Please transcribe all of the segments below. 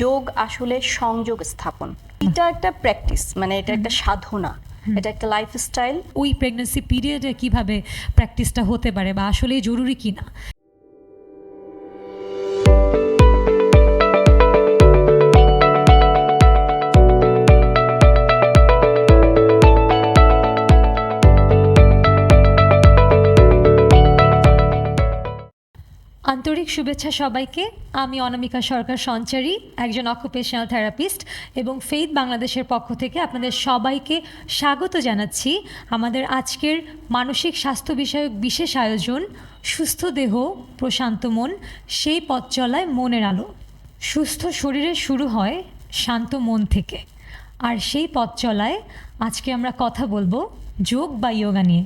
যোগ আসলে সংযোগ স্থাপন। এটা একটা প্র্যাকটিস, মানে এটা একটা সাধনা, এটা একটা লাইফস্টাইল। ওই প্রেগন্যান্সি পিরিয়ডে কিভাবে প্র্যাকটিসটা হতে পারে বা আসলেই জরুরি কিনা? আন্তরিক শুভেচ্ছা সবাইকে। আমি অনামিকা সরকার সঞ্চারী, একজন অকুপেশনাল থেরাপিস্ট, এবং ফেইথ বাংলাদেশের পক্ষ থেকে আপনাদের সবাইকে স্বাগত জানাচ্ছি আমাদের আজকের মানসিক স্বাস্থ্য বিষয়ক বিশেষ আয়োজন সুস্থ দেহ প্রশান্ত মন, সেই পথ চলায় মনের আলো। সুস্থ শরীরের শুরু হয় শান্ত মন থেকে, আর সেই পথ চলায় আজকে আমরা কথা বলবো যোগ বা যোগা নিয়ে।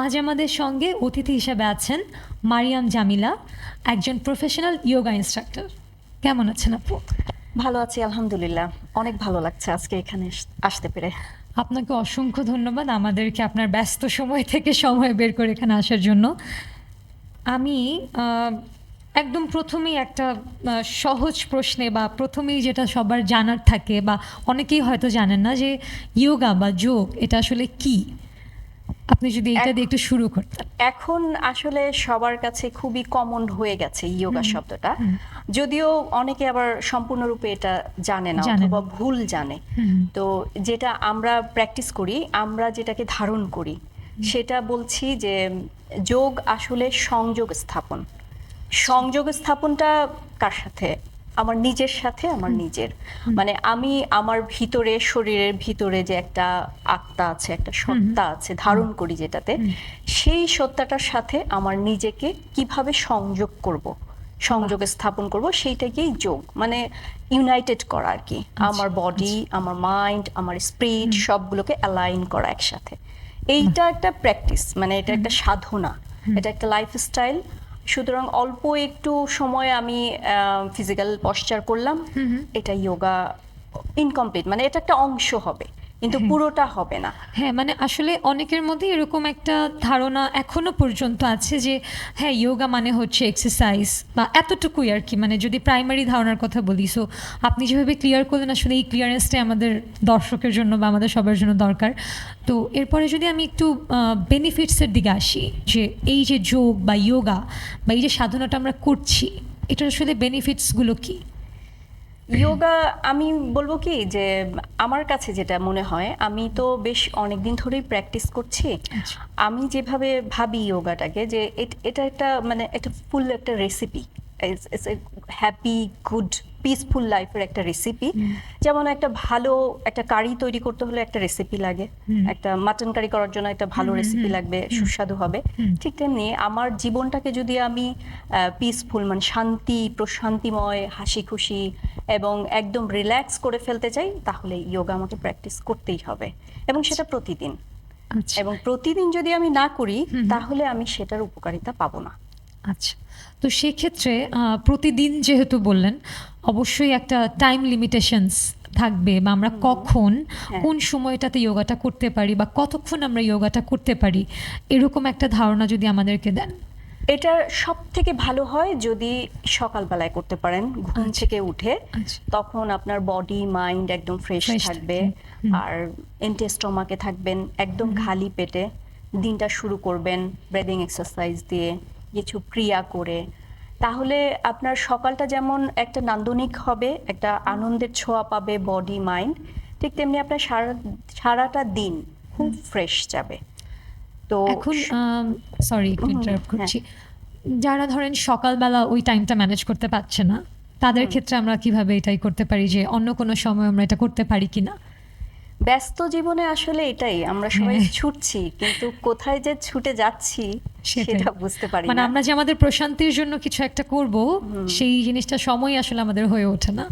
আজ আমাদের সঙ্গে অতিথি হিসেবে আছেন মারিয়াম জামিলা, একজন প্রফেশনাল যোগা ইনস্ট্রাক্টর। কেমন আছেন আপু? ভালো আছি আলহামদুলিল্লাহ, অনেক ভালো লাগছে আজকে এখানে আসতে পেরে। আপনাকে অসংখ্য ধন্যবাদ আমাদেরকে আপনার ব্যস্ত সময় থেকে সময় বের করে এখানে আসার জন্য। আমি একদম প্রথমেই একটা সহজ প্রশ্নে বা প্রথমেই যেটা সবার জানার থাকে বা অনেকেই হয়তো জানেন না যে যোগা বা যোগ এটা আসলে কি, আপনি যদি এটা দিয়ে একটু শুরু করতেন। এখন আসলে সবার কাছে খুবই কমন হয়ে গেছে যোগা শব্দটা, যদিও অনেকে আবার সম্পূর্ণরূপে এটা জানে না অথবা ভুল জানে। তো যেটা আমরা প্র্যাকটিস করি, আমরা যেটাকে ধারণ করি, সেটা বলছি যে যোগ আসলে সংযোগ স্থাপন। সংযোগ স্থাপনটা কার সাথে? আমার নিজের সাথে, আমার নিজের, মানে আমি আমার ভিতরে, শরীরের ভিতরে যে একটা আত্মা আছে, একটা সত্তা আছে ধারণ করি যেটাতে, সেই সত্তাটার সাথে আমার নিজেকে কিভাবে সংযোগ করব, সংযোগ স্থাপন করব, সেইটাকেই যোগ, মানে ইউনাইটেড করা আর কি। আমার বডি, আমার মাইন্ড, আমার স্পিরিট সবগুলোকে অ্যালাইন করা একসাথে। এইটা একটা প্র্যাকটিস, মানে এটা একটা সাধনা, এটা একটা লাইফস্টাইল। সুতরাং অল্প একটু সময় আমি ফিজিক্যাল পশ্চার করলাম, এটা যোগা ইনকমপ্লিট, মানে এটা একটা অংশ হবে কিন্তু পুরোটা হবে না। হ্যাঁ, মানে আসলে অনেকের মধ্যে এরকম একটা ধারণা এখনো পর্যন্ত আছে যে হ্যাঁ যোগা মানে হচ্ছে এক্সারসাইজ বা এতটুকুই আর কি, মানে যদি প্রাইমারি ধারণার কথা বলি। সো আপনি যেভাবে ক্লিয়ার করলেন, আসলে এই ক্লিয়ারেন্সটাই আমাদের দর্শকের জন্য বা আমাদের সবার জন্য দরকার। তো এরপরে যদি আমি একটু বেনিফিটসের দিকে আসি, যে এই যে যোগ বা যোগা বা এই যে সাধনাটা আমরা করছি, এটার আসলে বেনিফিটসগুলো কী? যোগা আমি বলবো কি যে আমার কাছে যেটা মনে হয়, আমি তো বেশ অনেকদিন ধরেই প্র্যাকটিস করছি। আমি যেভাবে ভাবি যোগাটাকে, যে এটা একটা মানে একটা ফুল একটা রেসিপি, হ্যাপি গুড পিসফুল লাইফের একটা রেসিপি। যেমন একটা ভালো একটা কারি তৈরি করতে হলে একটা রেসিপি লাগে, একটা মাটন কারি করার জন্য একটা ভালো রেসিপি লাগবে, সুস্বাদু হবে। ঠিক তেমনি আমার জীবনটাকে যদি আমি পিসফুল, মানে শান্তি প্রশান্তিময়, হাসি খুশি এবং একদম রিল্যাক্স করে ফেলতে চাই, তাহলে যোগা আমাকে প্র্যাকটিস করতেই হবে, এবং সেটা প্রতিদিন। এবং প্রতিদিন যদি আমি না করি, তাহলে আমি সেটার উপকারিতা পাবো না। আচ্ছা, তো সেক্ষেত্রে প্রতিদিন যেহেতু বললেন, অবশ্যই একটা টাইম লিমিটেশনস থাকবে, বা আমরা কখন কোন সময়টাতে যোগাটা করতে পারি বা কতক্ষণ আমরা যোগাটা করতে পারি, এরকম একটা ধারণা যদি আমাদেরকে দেন। এটা সব থেকে ভালো হয় যদি সকালবেলায় করতে পারেন, ঘুম থেকে উঠে। তখন আপনার বডি মাইন্ড একদম ফ্রেশ থাকবে, আর এমটি স্টমাকে থাকবেন, একদম খালি পেটে দিনটা শুরু করবেন ব্রিদিং এক্সারসাইজ দিয়ে, কিছু ক্রিয়া করে। তাহলে আপনার সকালটা যেমন একটা নান্দনিক হবে, একটা আনন্দের ছোঁয়া পাবে বডি মাইন্ড, ঠিক তেমনি আপনার সারাটা দিন খুব ফ্রেশ যাবে। তো এখন সরি একটু ইন্টারাপ্ট করছি, যারা ধরেন সকালবেলা ওই টাইমটা ম্যানেজ করতে পারছে না, তাদের ক্ষেত্রে আমরা কিভাবে এটাই করতে পারি, যে অন্য কোনো সময় আমরা এটা করতে পারি কিনা? ব্যস্ত জীবনে আসলে এটাই, আমরা সবাই ছুটছি, কিন্তু কোথায় যে ছুটে যাচ্ছি সেটা বুঝতে পারি না। মানে আমরা যে আমাদের প্রশান্তির জন্য কিছু একটা করব, সেই জিনিসটা সময় আসলে আমাদের হয়ে ওঠে না।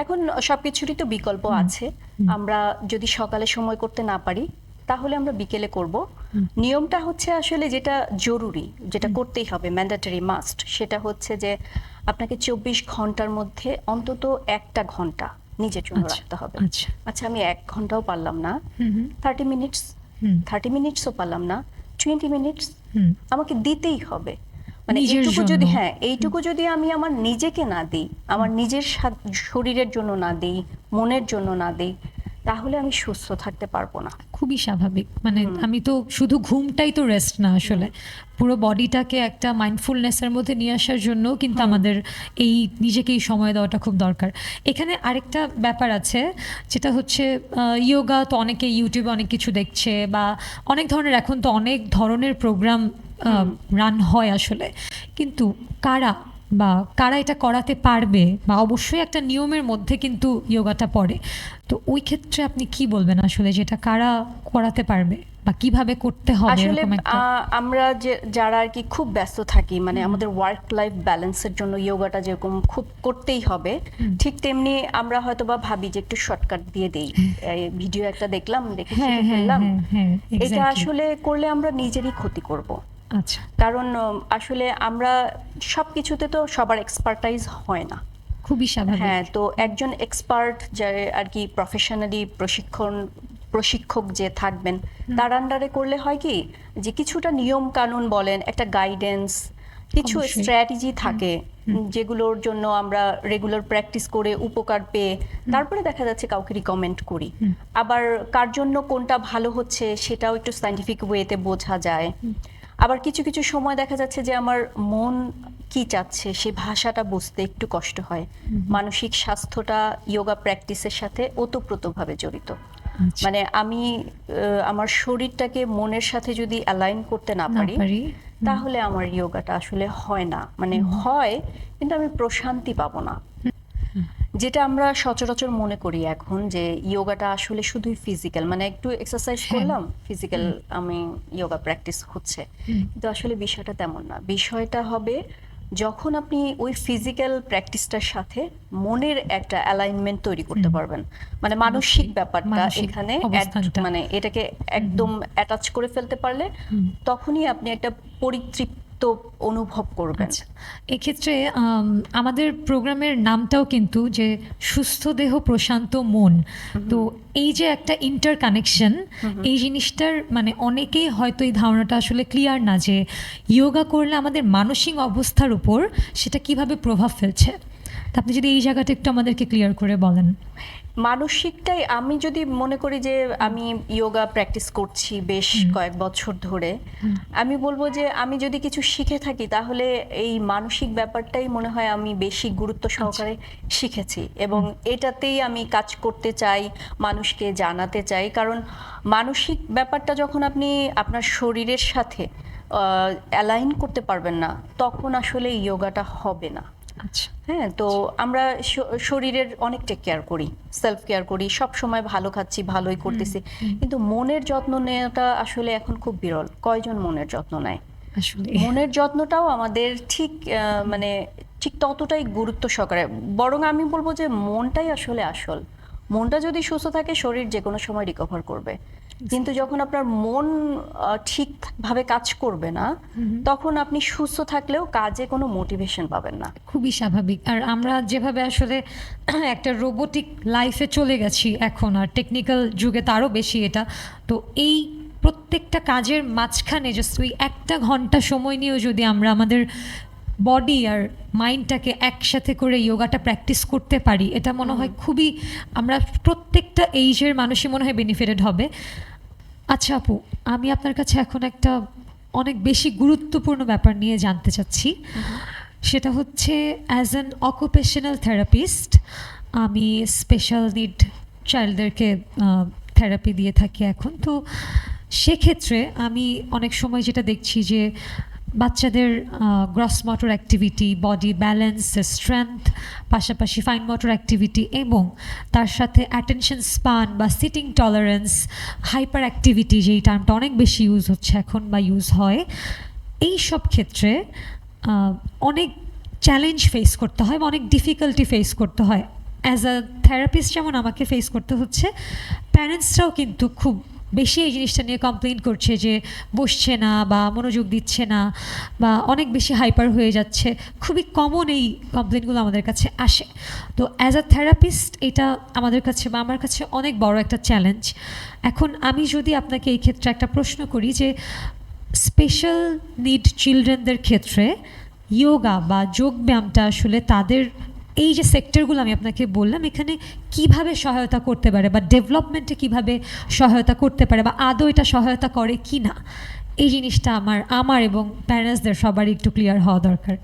এখন সবকিছুরই তো বিকল্প আছে। আমরা যদি সকালে সময় করতে না পারি, তাহলে আমরা বিকেলে করব। নিয়মটা হচ্ছে আসলে যেটা জরুরি, যেটা করতেই হবে, ম্যান্ডেটরি মাস্ট, সেটা হচ্ছে যে আপনাকে 24 ঘন্টার মধ্যে অন্তত একটা ঘন্টা নিজের জন্য রাখতে হবে। আচ্ছা, আমি 1 ঘন্টাও পারলাম না, 30 মিনিটসও পারলাম না, 20 মিনিটস আমাকে দিতেই হবে। মানে নিজের এইটুকু জন্য। যদি এইটুকু যদি আমি আমার নিজেকে না দিই, আমার নিজের শরীরের জন্য না দিই, মনের জন্য না দিই, তাহলে আমি সুস্থ থাকতে পারবো না। খুবই স্বাভাবিক। মানে আমি তো শুধু ঘুমটাই তো রেস্ট না আসলে, পুরো বডিটাকে একটা মাইন্ডফুলনেসের মধ্যে নিয়ে আসার জন্য কিন্তু আমাদের এই নিজেকেই সময় দেওয়াটা খুব দরকার। এখানে আরেকটা ব্যাপার আছে, যেটা হচ্ছে ইয়োগা তো অনেকে ইউটিউবে অনেক কিছু দেখছে, বা অনেক ধরনের, এখন তো অনেক ধরনের প্রোগ্রাম রান হয় আসলে, কিন্তু কারা এটা করাতে পারবে, বা অবশ্যই একটা নিয়মের মধ্যে কিন্তু ইয়োগাটা পড়ে। তো ওই ক্ষেত্রে আপনি কি বলবেন আসলে, যেটা কারা করাতে পারবে বা কিভাবে করতে হবে আসলে এরকম একটা? আমরা যারা আর কি খুব ব্যস্ত থাকি, মানে আমাদের ওয়ার্ক লাইফ ব্যালেন্সের জন্য যোগাটা যেরকম খুব করতেই হবে, ঠিক তেমনি আমরা হয়তো বা ভাবি যে একটু শর্টকাট দিয়ে দেই, ভিডিও একটা দেখলাম, দেখে হ্যাঁ শিখে হ্যাঁ ফেললাম। হ্যাঁ, এটা এক্স্যাক্টলি। আসলে করলে আমরা নিজেরই ক্ষতি করব। আচ্ছা, কারণ আসলে আমরা সব কিছুতে তো সবার এক্সপার্টাইজ হয় না। খুবই স্বাভাবিক। হ্যাঁ, তো একজন এক্সপার্ট যে আর কি প্রফেশনালি প্রশিক্ষক যে থাকবেন, তার আন্ডারে করলে হয় কি যে কিছুটা নিয়ম কানুন বলেন, একটা গাইডেন্স, কিছু অবশ্যই। স্ট্র্যাটেজি থাকে যেগুলোর জন্য আমরা রেগুলার প্র্যাকটিস করে উপকার পেয়ে তারপরে দেখা যাচ্ছে কাউকে রিকমেন্ড করি। আবার কার জন্য কোনটা ভালো হচ্ছে সেটাও একটু সায়েন্টিফিক ওয়েতে বোঝা যায়। আবার কিছু কিছু সময় দেখা যাচ্ছে যে আমার মন কি চাচ্ছে সে ভাষাটা বুঝতে একটু কষ্ট হয়। মানসিক স্বাস্থ্যটা যোগা প্র্যাকটিসের সাথে ওতপ্রোতভাবে জড়িত। আচ্ছা, মানে আমি আমার শরীরটাকে মনের সাথে যদি অ্যালাইন করতে না না পারি, পারি। তাহলে আমার যোগাটা আসলে হয় না। মানে হয়, কিন্তু আমি প্রশান্তি পাবো না। যেটা আমরা সচরাচর মনে করি এখন যে যোগাটা আসলে শুধুই ফিজিক্যাল, মানে একটু এক্সারসাইজ করলাম, ফিজিক্যাল আমি যোগা প্র্যাকটিস হচ্ছে, কিন্তু আসলে বিষয়টা তেমন না। বিষয়টা হবে যখন আপনি ওই ফিজিক্যাল প্র্যাকটিসটার সাথে মনের একটা অ্যালাইনমেন্ট তৈরি করতে পারবেন, মানে মানসিক ব্যাপারটা মানসিক এখানে অবস্থানটা। মানে এটাকে একদম অ্যাটাচ করে ফেলতে পারলে তখনই আপনি একটা পরিতৃপ্ত অনুভব করবেন। আচ্ছা, এক্ষেত্রে আমাদের প্রোগ্রামের নামটাও কিন্তু যে সুস্থ দেহ প্রশান্ত মন। তো এই যে একটা ইন্টার কানেকশন, এই জিনিসটার মানে অনেকেই হয়তো এই ধারণাটা আসলে ক্লিয়ার না, যে যোগা করলে আমাদের মানসিক অবস্থার উপর সেটা কিভাবে প্রভাব ফেলছে। তা আপনি যদি এই জায়গাটা একটু আমাদেরকে ক্লিয়ার করে বলেন। মানসিকটাই, আমি যদি মনে করি যে আমি যোগা প্র্যাকটিস করছি বেশ কয়েক বছর ধরে, আমি বলবো যে আমি যদি কিছু শিখে থাকি তাহলে এই মানসিক ব্যাপারটাই মনে হয় আমি বেশি গুরুত্ব সহকারে শিখেছি, এবং এটাতেই আমি কাজ করতে চাই, মানুষকে জানাতে চাই। কারণ মানসিক ব্যাপারটা যখন আপনি আপনার শরীরের সাথে অ্যালাইন করতে পারবেন না, তখন আসলে যোগাটা হবে না। আচ্ছা, হ্যাঁ, তো আমরা শরীরের অনেক টেক কেয়ার করি, সেলফ কেয়ার করি, সব সময় ভালো খাচ্ছি, ভালোই করতেছি, কিন্তু মনের যত্ন নেওয়াটা আসলে এখন খুব বিরল। কয়জন মনের যত্ন নেয়? আসলে মনের যত্নটাও আমাদের ঠিক মানে ঠিক ততটাই গুরুত্ব সহকারে, বরং আমি বলবো যে মনটাই আসলে আসল। মনটা যদি সুস্থ থাকে, শরীর যে কোনো সময় রিকভার করবে। কিন্তু যখন আপনার মন ঠিকভাবে কাজ করবে না, তখন আপনি সুস্থ থাকলেও কাজে কোনো মোটিভেশন পাবেন না। খুবই স্বাভাবিক। আর আমরা যেভাবে আসলে একটা রোবোটিক লাইফে চলে গেছি এখন, আর টেকনিক্যাল যুগে তো আরও বেশি এটা, তো এই প্রত্যেকটা কাজের মাঝখানে জাস্ট ওই একটা ঘন্টা সময় নিয়েও যদি আমরা আমাদের বডি আর মাইন্ডটাকে একসাথে করে যোগাটা প্র্যাকটিস করতে পারি, এটা মনে হয় খুবই, আমরা প্রত্যেকটা এইজের মানুষই মনে হয় বেনিফিটেড হবে। আচ্ছা আপু, আমি আপনার কাছে এখন একটা অনেক বেশি গুরুত্বপূর্ণ ব্যাপার নিয়ে জানতে চাচ্ছি। সেটা হচ্ছে, অ্যাজ অ্যান অকুপেশনাল থেরাপিস্ট, আমি স্পেশাল নিড চাইল্ডদেরকে থেরাপি দিয়ে থাকি এখন। তো সেক্ষেত্রে আমি অনেক সময় যেটা দেখছি যে বাচ্চাদের gross motor activity, body balance, strength, পাশাপাশি ফাইন মোটর অ্যাক্টিভিটি, এবং তার সাথে অ্যাটেনশন স্পান বা সিটিং টলারেন্স, হাইপার অ্যাক্টিভিটি, যেই টার্মটা অনেক বেশি ইউজ হচ্ছে এখন বা ইউজ হয়, এই সব ক্ষেত্রে অনেক চ্যালেঞ্জ ফেস করতে হয় বা অনেক ডিফিকাল্টি ফেস করতে হয়। অ্যাজ আ থেরাপিস্ট যেমন আমাকে ফেস করতে হচ্ছে, প্যারেন্টসরাও কিন্তু খুব বেশি এই জিনিসটা নিয়ে কমপ্লেন করছে যে বসছে না বা মনোযোগ দিচ্ছে না বা অনেক বেশি হাইপার হয়ে যাচ্ছে। খুবই কমন এই কমপ্লেনগুলো আমাদের কাছে আসে। তো অ্যাজ আ থেরাপিস্ট এটা আমাদের কাছে বা আমার কাছে অনেক বড় একটা চ্যালেঞ্জ। এখন আমি যদি আপনাকে এই ক্ষেত্রে একটা প্রশ্ন করি যে স্পেশাল নিড চিলড্রেনদের ক্ষেত্রে যোগা বা যোগব্যায়ামটা আসলে তাদের এই যে সেক্টরগুলো আমি আপনাকে বললাম এখানে কিভাবে সহায়তা করতে পারে বা ডেভেলপমেন্টে কিভাবে সহায়তা করতে পারে বা আদৌ এটা সহায়তা করে কি না, এই জিনিসটা আমার এবং প্যারেন্টসদের সবারই একটু ক্লিয়ার হওয়া দরকার।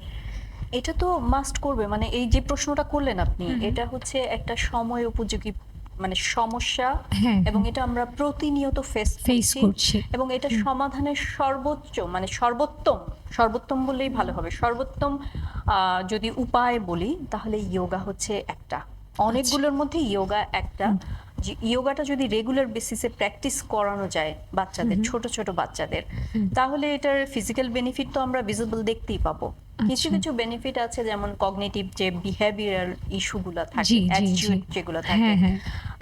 এটা তো মাস্ট করবে, মানে এই যে প্রশ্নটা করলেন আপনি, এটা হচ্ছে একটা সময় উপযোগী মানে সমস্যা, হ্যাঁ, এবং এটা আমরা প্রতিনিয়ত ফেস করছি এবং এটা সমাধানের সর্বোচ্চ মানে সর্বোত্তম বললেই ভালো হবে, সর্বোত্তম যদি উপায় বলি তাহলে যোগা হচ্ছে একটা, অনেকগুলোর মধ্যে যোগা একটা। যে যোগাটা যদি রেগুলার বেসিসে প্র্যাকটিস করানো যায় বাচ্চাদের, ছোট ছোট বাচ্চাদের, তাহলে এটার ফিজিক্যাল বেনিফিট তো আমরা ভিজিবল দেখতেই পাবো। কিছু কিছু বেনিফিট আছে, যেমন কগনিটিভ যে বিহেভিয়ারাল ইস্যুগুলো থাকে, অ্যাটিটিউড যেগুলো থাকে,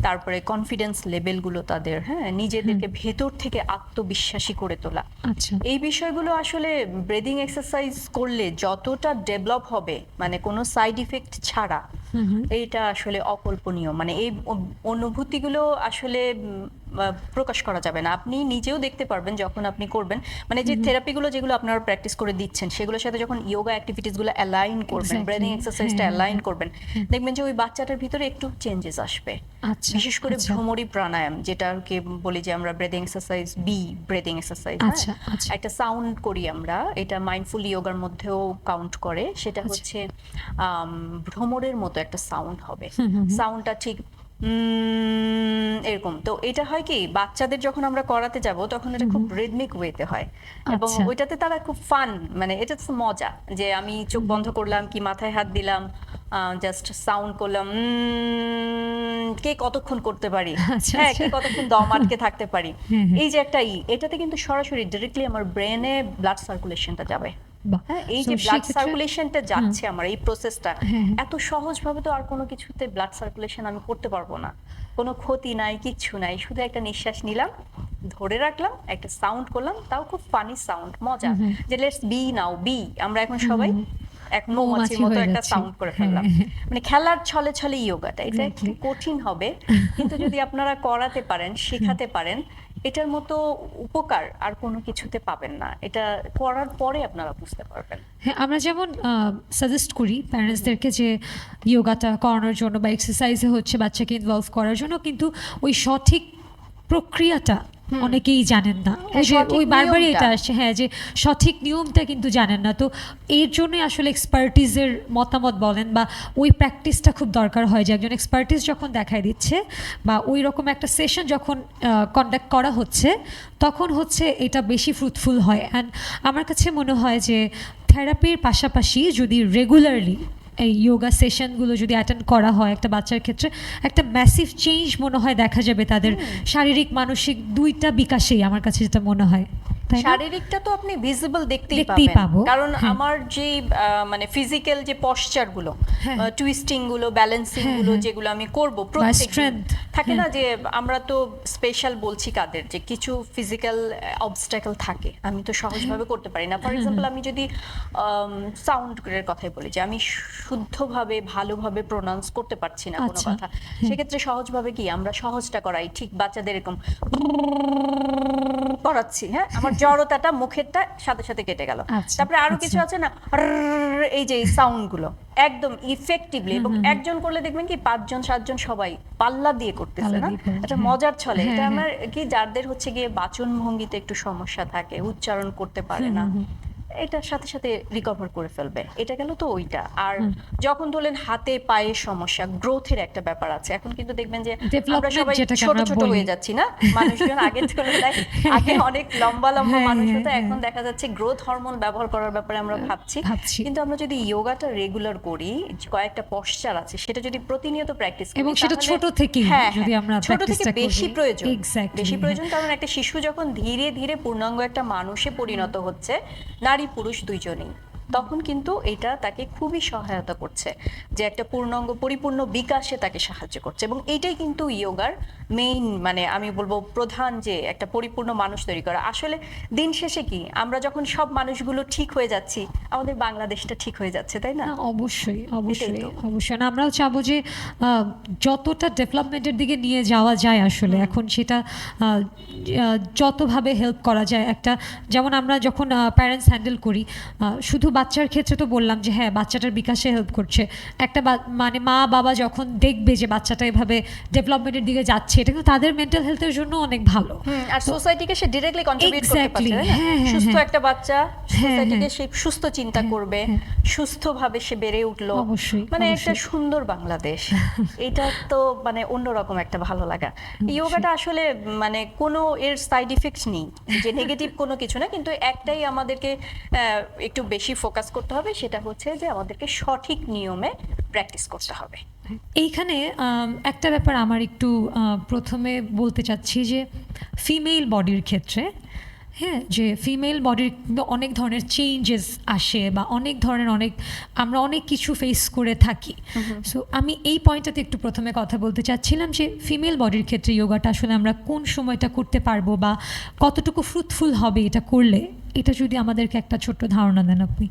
তারপরে কনফিডেন্স লেভেলগুলো তাদের, হ্যাঁ, নিজেদেরকে ভেতর থেকে আত্মবিশ্বাসী করে তোলা, এই বিষয়গুলো আসলে ব্রিদিং এক্সারসাইজ করলে যতটা ডেভেলপ হবে, মানে কোনো সাইড ইফেক্ট ছাড়া, এইটা আসলে অকল্পনীয়। মানে এই অনুভূতিগুলো আসলে প্রকাশ করা যাবে না, আপনি নিজেও দেখতে পারবেন যখন আপনি করবেন, মানে যে থেরাপিগুলো যেগুলো আপনারা প্র্যাকটিস করে দিচ্ছেন সেগুলোর সাথে যখন যোগা অ্যাক্টিভিটিসগুলো অ্যালাইন করবেন, ব্রিদিং এক্সারসাইজটা অ্যালাইন করবেন, দেখবেন যে ওই বাচ্চাটার ভিতরে একটু চেঞ্জেস আসবে। বিশেষ করে ভ্রমরী প্রাণায়াম, যেটাকে বলি যে আমরা ব্রিদিং এক্সারসাইজ, ব্রিদিং এক্সারসাইজ, একটা সাউন্ড করি আমরা, এটা মাইন্ডফুল যোগার মধ্যেও কাউন্ট করে, সেটা হচ্ছে ভ্রমরের মতো একটা সাউন্ড হবে, সাউন্ডটা ঠিক এরকম। তো এটা হয় কি, বাচ্চাদের যখন আমরা করাতে যাব তখন এটা খুব রিদমিক ওয়েতে হয়, এবং ওইটাতে তারা খুব ফান, মানে এটা তো মজা, যে আমি চোখ বন্ধ করলাম কি মাথায় হাত দিলাম, জাস্ট সাউন্ড করলাম, কে কতক্ষণ করতে পারি, হ্যাঁ, কে কতক্ষণ দম আটকে থাকতে পারি, এই যে একটা এটাতে কিন্তু সরাসরি ডাইরেক্টলি আমার ব্রেনে ব্লাড সার্কুলেশনটা যাবে। হ্যাঁ, এই যে ব্লাড সার্কুলেশনটা যাচ্ছে আমার, এই প্রসেসটা এত সহজভাবে তো আর কোনো কিছুতে ব্লাড সার্কুলেশন আমি করতে পারবো না, কোনো ক্ষতি নাই, কিচ্ছু নাই, শুধু একটা নিঃশ্বাস নিলাম, ধরে রাখলাম, একটা সাউন্ড করলাম, তাও খুব ফানি সাউন্ড, মজা, যে লেটস বি নাও বি, আমরা এখন সবাই এক মৌমাছির মতো একটা সাউন্ড করে ফেললাম, মানে খেলার ছলে ছলে যোগাটা, এটা একটু কঠিন হবে, কিন্তু যদি আপনারা করাতে পারেন, শেখাতে পারেন, এটার মতো উপকার আর কোনো কিছুতে পাবেন না, এটা করার পরে আপনারা বুঝতে পারবেন। হ্যাঁ, আমরা যেমন সাজেস্ট করি প্যারেন্টসদেরকে যে যোগাটা করানোর জন্য বা এক্সারসাইজে হচ্ছে বাচ্চাকে ইনভলভ করার জন্য, কিন্তু ওই সঠিক প্রক্রিয়াটা অনেকেই জানেন না, ওই বারবারই এটা আসছে, হ্যাঁ, যে সঠিক নিয়মটা কিন্তু জানেন না। তো এর জন্যই আসলে এক্সপার্টিসের মতামত বলেন বা ওই প্র্যাকটিসটা খুব দরকার হয়, যে একজন এক্সপার্টিস যখন দেখাই দিচ্ছে বা ওই রকম একটা সেশন যখন কন্ডাক্ট করা হচ্ছে, তখন হচ্ছে এটা বেশি ফ্রুটফুল হয়। অ্যান্ড আমার কাছে মনে হয় যে থেরাপির পাশাপাশি যদি রেগুলারলি এই যোগা সেশনগুলো যদি অ্যাটেন্ড করা হয় একটা বাচ্চার ক্ষেত্রে, একটা ম্যাসিভ চেঞ্জ মনে হয় দেখা যাবে তাদের শারীরিক মানসিক দুইটা বিকাশেই, আমার কাছে যেটা মনে হয়। শারীরিকটা তো আপনি ভিজিবল দেখতেই পাবেন, কারণ আমার যে মানে ফিজিক্যাল যে পশ্চার গুলো, টুইস্টিং গুলো, ব্যালেন্সিং গুলো যেগুলো আমি করব, প্রত্যেকদিন থাকে না, যে আমরা তো স্পেশাল বলছি কাদের, যে কিছু ফিজিক্যাল অবস্ট্যাকল থাকে, আমি তো সহজভাবে করতে পারি না। ফর এক্সাম্পল, আমি যদি সাউন্ড এর কথাই বলি, যে আমি শুদ্ধভাবে ভালোভাবে প্রোনাউন্স করতে পারছি না কোনো কথা, সেক্ষেত্রে সহজভাবে কি আমরা সহজটা করাই, ঠিক বাচ্চাদের এরকম করাচ্ছি, হ্যাঁ, আমার জড়তাটা মুখেরটা সাথে সাথে কেটে গেল। তারপরে আরো কিছু আছে না, এই যে সাউন্ড গুলো একদম ইফেক্টিভলি, এবং একজন করলে দেখবেন কি 5 জন 7 জন সবাই পাল্লা দিয়ে করতেছে না, এটা মজার ছলে। এটা আমার কি, যাদের হচ্ছে গিয়ে বাচন ভঙ্গিতে একটু সমস্যা থাকে, উচ্চারণ করতে পারে না, এটার সাথে সাথে রিকভার করে ফেলবে। এটা গেল তো ওইটা। আর যখন ধরলেন হাতে পায়ে সমস্যা, গ্রোথের একটা ব্যাপার আছে, এখন কিন্তু দেখবেন যে আমরা সবাই ছোট ছোট হয়ে যাচ্ছি না, মানুষজন আগের তুলনায় আগে অনেক লম্বা লম্বা মানুষ হতো, এখন দেখা যাচ্ছে গ্রোথ হরমোন ব্যবহার করার ব্যাপারে আমরা ভাবছি, কিন্তু আমরা যদি যোগাটা রেগুলার করি, কয়েকটা পশ্চার আছে, সেটা যদি প্রতিনিয়ত প্র্যাকটিস করি, এবং সেটা ছোট থেকে যদি আমরা ছোট থেকে বেশি প্রয়োজন, বেশি প্রয়োজন, কারণ একটা শিশু যখন ধীরে ধীরে পূর্ণাঙ্গ একটা মানুষে পরিণত হচ্ছে, নারী পুরুষ দুইজনেই, তখন কিন্তু এটা তাকে খুবই সহায়তা করছে, যে একটা পূর্ণাঙ্গ পরিপূর্ণ বিকাশে তাকে সাহায্য করছে। এবং এইটাই কিন্তু ইয়োগার মেইন, মানে আমি বলবো প্রধান, যে একটা পরিপূর্ণ মানুষ তৈরি করা। আসলে দিন শেষে কি, আমরা যখন সব মানুষগুলো ঠিক হয়ে যাচ্ছি, আমাদের বাংলাদেশটা ঠিক হয়ে যাচ্ছে, তাই না? না, অবশ্যই অবশ্যই তো। অবশ্যই না, আমরাও চাবো যে যতটা ডেভেলপমেন্টের দিকে নিয়ে যাওয়া যায় আসলে এখন সেটা যতভাবে হেল্প করা যায়। একটা যেমন আমরা যখন প্যারেন্টস হ্যান্ডেল করি, শুধু বাচ্চার ক্ষেত্রে তো বললাম যে হ্যাঁ বাচ্চাটার বিকাশে হেল্প করছে, একটা মানে মা বাবা যখন দেখবে যে বাচ্চাটা এভাবে ডেভেলপমেন্টের দিকে যাচ্ছে, এটা কিন্তু তাদের মেন্টাল হেলথের জন্য অনেক ভালো। আর সোসাইটিকে সে ডিরেক্টলি কন্ট্রিবিউট করতে পারছে, তাই না? সুস্থ একটা বাচ্চা সোসাইটিকে সে সুস্থ চিন্তা করবে, সুস্থভাবে সে বেড়ে উঠলো, মানে একটা সুন্দর বাংলাদেশ। এটা তো মানে অন্যরকম একটা ভালো লাগা। ইয়োগাটা আসলে মানে কোনো এর সাইড ইফেক্ট নেই, যে নেগেটিভ কোনো কিছু না, কিন্তু একটাই আমাদেরকে একটু বেশি ফোকাস করতে হবে, সেটা হচ্ছে যে আমাদেরকে সঠিক নিয়মে প্র্যাকটিস করতে হবে। এইখানে একটা ব্যাপার আমার একটু প্রথমে বলতে চাচ্ছি যে ফিমেল বডির ক্ষেত্রে, হ্যাঁ, যে ফিমেল বডির অনেক ধরনের চেঞ্জেস আসে বা আমরা অনেক কিছু ফেস করে থাকি। সো আমি এই পয়েন্টটাতে একটু প্রথমে কথা বলতে চাচ্ছিলাম যে ফিমেল বডির ক্ষেত্রে যোগাটা আসলে আমরা কোন সময়টা করতে পারবো বা কতটুকু ফ্রুটফুল হবে এটা করলে, এটা যদি আমাদেরকে একটা ছোট্ট ধারণা দেন আপনি।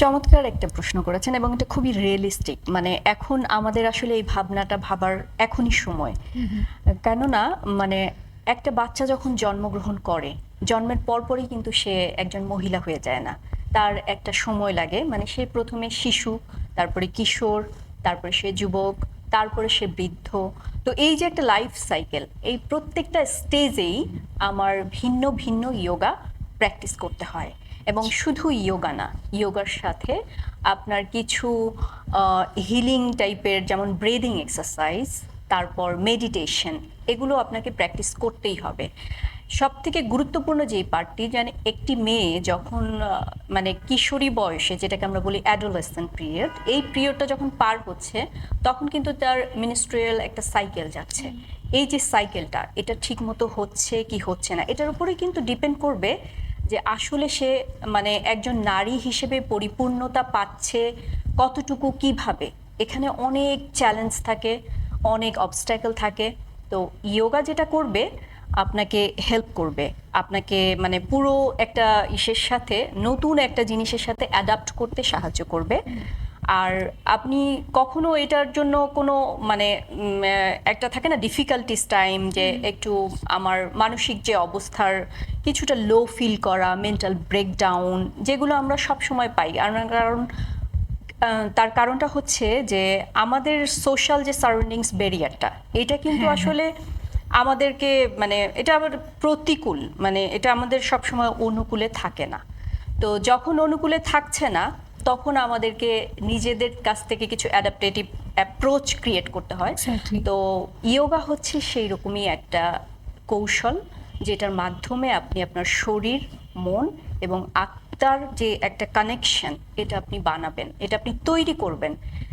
চমৎকার একটা প্রশ্ন করেছেন, এবং এটা খুবই রিয়েলিস্টিক। মানে এখন আমাদের আসলে এই ভাবনাটা ভাবার এখনই সময়। কেননা মানে একটা বাচ্চা যখন জন্মগ্রহণ করে, জন্মের পরপরই কিন্তু সে একজন মহিলা হয়ে যায় না, তার একটা সময় লাগে। মানে সে প্রথমে শিশু, তারপরে কিশোর, তারপরে সে যুবক, তারপরে সে বৃদ্ধ। তো এই যে একটা লাইফ সাইকেল, এই প্রত্যেকটা স্টেজেই আমার ভিন্ন ভিন্ন ইয়োগা প্র্যাকটিস করতে হয়। এবং শুধু ইয়োগা না, ইয়োগার সাথে আপনার কিছু হিলিং টাইপের, যেমন ব্রিদিং এক্সারসাইজ, তারপর মেডিটেশন, এগুলো আপনাকে প্র্যাকটিস করতেই হবে। সব থেকে গুরুত্বপূর্ণ যে পার্টটি, মানে একটি মেয়ে যখন মানে কিশোরী বয়সে, যেটাকে আমরা বলি অ্যাডোলেসেন্ট পিরিয়ড, এই পিরিয়ডটা যখন পার হচ্ছে, তখন কিন্তু তার মিনিস্ট্রিয়াল একটা সাইকেল যাচ্ছে। এই যে সাইকেলটা, এটা ঠিক মতো হচ্ছে কি হচ্ছে না, এটার উপরেই কিন্তু ডিপেন্ড করবে যে আসলে সে মানে একজন নারী হিসেবে পরিপূর্ণতা পাচ্ছে কতটুকু, কিভাবে। এখানে অনেক চ্যালেঞ্জ থাকে, অনেক অবস্ট্যাকল থাকে। তো ইয়োগা যেটা করবে, আপনাকে হেল্প করবে, আপনাকে মানে পুরো একটা ইসের সাথে, নতুন একটা জিনিসের সাথে অ্যাডাপ্ট করতে সাহায্য করবে। আর আপনি কখনো এটার জন্য কোনো মানে একটা থাকে না ডিফিকাল্টিস টাইম, যে একটু আমার মানসিক যে অবস্থার কিছুটা লো ফিল করা, মেন্টাল ব্রেকডাউন, যেগুলো আমরা সব সময় পাই। কারণ তার কারণটা হচ্ছে যে আমাদের সোশ্যাল যে সারাউন্ডিংস ব্যারিয়ারটা, এটা কিন্তু আসলে আমাদেরকে মানে এটা আবার প্রতিকূল, মানে এটা আমাদের সবসময় অনুকূলে থাকে না। তো যখন অনুকূলে থাকছে না, তখন আমাদেরকে নিজেদের কাছ থেকে কিছু অ্যাডাপ্টেটিভ অ্যাপ্রোচ ক্রিয়েট করতে হয়। তো ইয়োগা হচ্ছে সেই রকমই একটা কৌশল, যেটার মাধ্যমে আপনি আপনার শরীর, মন এবং আত্মার যে একটা কানেকশন, এটা আপনি বানাবেন, এটা আপনি তৈরি করবেন।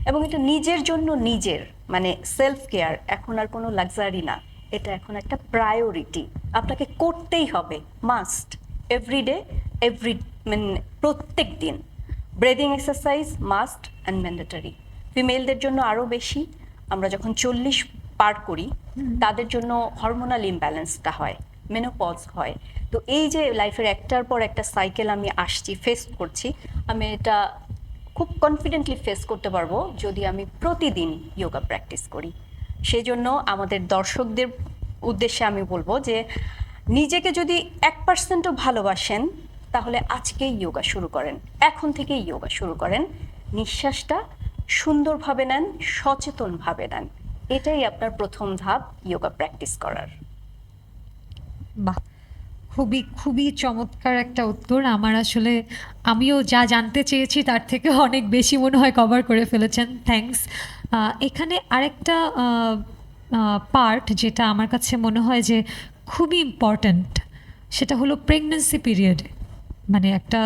এবং এটা নিজের জন্য নিজের, মানে সেলফ কেয়ার এখন আর কোনো লাক্সারি না, এটা এখন একটা প্রায়োরিটি, আপনাকে করতেই হবে, মাস্ট, এভরিডে, মানে প্রত্যেক দিন। Breathing exercise must and mandatory. ফিমেলদের জন্য আরও বেশি, আমরা যখন 40 পার করি, তাদের জন্য হরমোনাল ইমব্যালেন্সটা হয়, মেনোপজ হয়। তো এই যে লাইফের একটার পর একটা সাইকেল আমি আসছি, ফেস করছি, আমি এটা খুব কনফিডেন্টলি ফেস করতে পারবো যদি আমি প্রতিদিন যোগা প্র্যাকটিস করি। সেই জন্য আমাদের দর্শকদের উদ্দেশ্যে আমি বলবো যে নিজেকে যদি 1%ও ভালোবাসেন, তাহলে আজকেই যোগা শুরু করেন, এখন থেকেই যোগা শুরু করেন। নিঃশ্বাসটা সুন্দরভাবে নেন, সচেতনভাবে নেন, এটাই আপনার প্রথম ধাপ যোগা প্র্যাকটিস করার। বাহ, খুবই খুবই চমৎকার একটা উত্তর। আমার আসলে আমিও যা জানতে চেয়েছি তার থেকে অনেক বেশি মনে হয় কভার করে ফেলেছেন, থ্যাঙ্কস। এখানে আরেকটা পার্ট যেটা আমার কাছে মনে হয় যে খুবই ইম্পর্ট্যান্ট, সেটা হলো প্রেগন্যান্সি পিরিয়ডে মানে একটা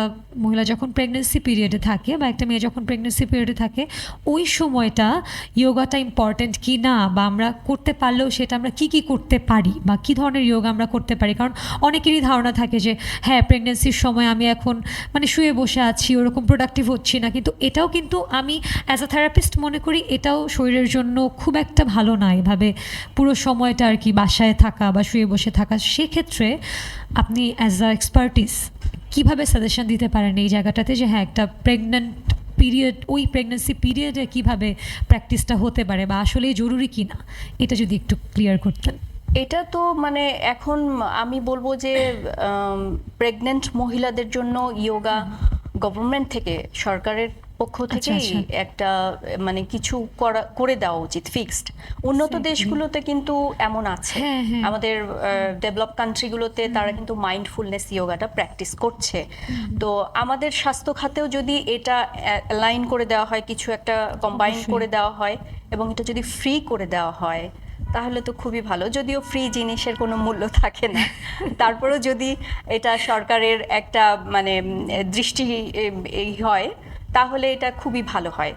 মহিলা যখন প্রেগনেন্সি পিরিয়ডে থাকে বা একটা মেয়ে যখন প্রেগনেন্সি পিরিয়ডে থাকে ওই সময়টা যোগাটা ইম্পর্ট্যান্ট কি না, বা আমরা করতে পারলেও সেটা আমরা কি করতে পারি বা কী ধরনের যোগা আমরা করতে পারি। কারণ অনেকেরই ধারণা থাকে যে হ্যাঁ প্রেগনেন্সির সময় আমি এখন মানে শুয়ে বসে আছি, ওরকম প্রোডাক্টিভ হচ্ছি না, কিন্তু এটাও কিন্তু আমি অ্যাজ আ থেরাপিস্ট মনে করি এটাও শরীরের জন্য খুব একটা ভালো না এভাবে পুরো সময়টা আর কি বাসায় থাকা বা শুয়ে বসে থাকা। সেক্ষেত্রে আপনি অ্যাজ আ এক্সপার্টিস কীভাবে সাজেশন দিতে পারেন এই জায়গাটাতে যে হ্যাঁ একটা প্রেগনেন্ট পিরিয়ড, ওই প্রেগনেন্সি পিরিয়ডে কীভাবে প্র্যাকটিসটা হতে পারে বা আসলেই জরুরি কি না, এটা যদি একটু ক্লিয়ার করতেন। এটা তো মানে এখন আমি বলবো যে প্রেগনেন্ট মহিলাদের জন্য যোগা গভর্নমেন্ট থেকে, সরকারের পক্ষ থেকেই একটা মানে কিছু করে দেওয়া উচিত ফিক্সড। উন্নত দেশগুলোতে কিন্তু এমন আছে, আমাদের ডেভেলপ কান্ট্রিগুলোতে তারা কিন্তু মাইন্ডফুলনেস যোগাটা প্র্যাকটিস করছে। তো আমাদের স্বাস্থ্য খাতেও যদি এটা অ্যালাইন করে দেওয়া হয়, কিছু একটা কম্বাইন করে দেওয়া হয় এবং এটা যদি ফ্রি করে দেওয়া হয় তাহলে তো খুবই ভালো। যদিও ফ্রি জিনিসের কোনো মূল্য থাকে না, তারপরেও যদি এটা সরকারের একটা মানে দৃষ্টি এই হয় তাহলে এটা খুবই ভালো হয়